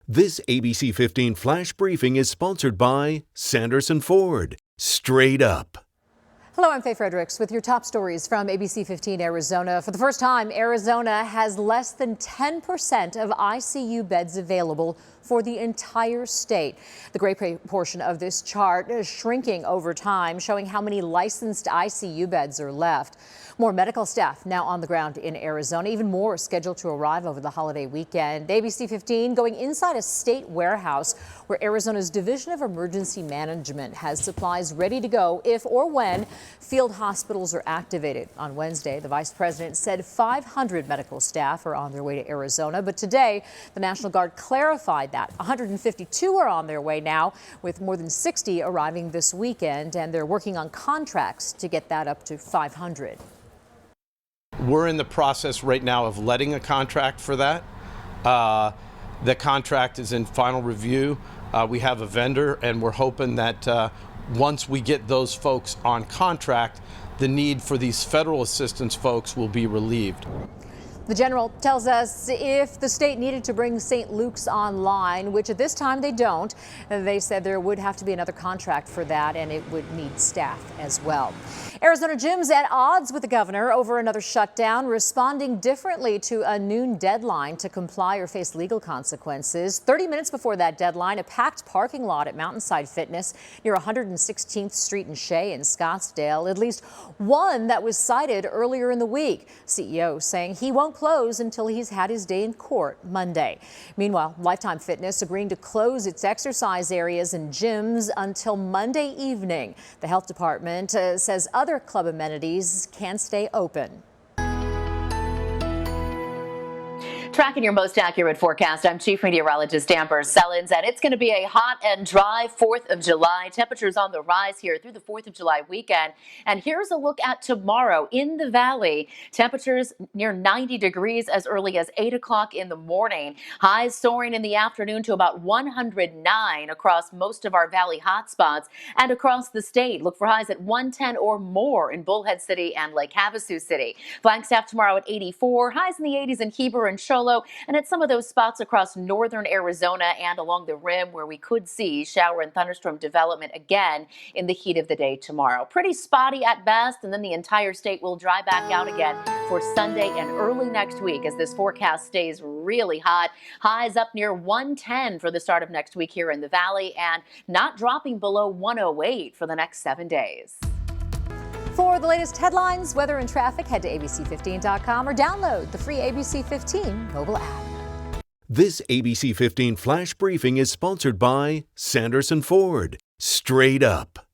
This ABC 15 Flash Briefing is sponsored by Sanderson Ford. Straight up. Hello, I'm Faye Fredericks with your top stories from ABC15 Arizona. For the first time, Arizona has less than 10% of ICU beds available for the entire state. The gray portion of this chart is shrinking over time, showing how many licensed ICU beds are left. More medical staff now on the ground in Arizona, even more scheduled to arrive over the holiday weekend. ABC 15 going inside a state warehouse where Arizona's Division of Emergency Management has supplies ready to go if or when field hospitals are activated. On Wednesday, the vice president said 500 medical staff are on their way to Arizona, but today the National Guard clarified that 152 are on their way now, with more than 60 arriving this weekend, and they're working on contracts to get that up to 500. We're in the process right now of letting a contract for that. The contract is in final review. We have a vendor, and we're hoping that once we get those folks on contract, the need for these federal assistance folks will be relieved. The general tells us if the state needed to bring St. Luke's online, which at this time they don't, they said there would have to be another contract for that, and it would need staff as well. Arizona gyms at odds with the governor over another shutdown, responding differently to a noon deadline to comply or face legal consequences. 30 minutes before that deadline, a packed parking lot at Mountainside Fitness near 116th Street and Shea in Scottsdale, at least one that was cited earlier in the week. CEO saying he won't close until he's had his day in court Monday. Meanwhile, Lifetime Fitness agreeing to close its exercise areas and gyms until Monday evening. The health department says other club amenities can stay open. Tracking your most accurate forecast, I'm Chief Meteorologist Amber Sellens, and it's going to be a hot and dry 4th of July. Temperatures on the rise here through the 4th of July weekend. And here's a look at tomorrow in the valley. Temperatures near 90 degrees as early as 8 o'clock in the morning. Highs soaring in the afternoon to about 109 across most of our valley hotspots and across the state. Look for highs at 110 or more in Bullhead City and Lake Havasu City. Flagstaff tomorrow at 84, highs in the 80s in Heber and Show, and at some of those spots across northern Arizona and along the rim where we could see shower and thunderstorm development again in the heat of the day tomorrow. Pretty spotty at best, and then the entire state will dry back out again for Sunday and early next week as this forecast stays really hot. Highs up near 110 for the start of next week here in the valley and not dropping below 108 for the next 7 days. For the latest headlines, weather, and traffic, head to abc15.com or download the free ABC 15 mobile app. This ABC 15 Flash Briefing is sponsored by Sanderson Ford. Straight up.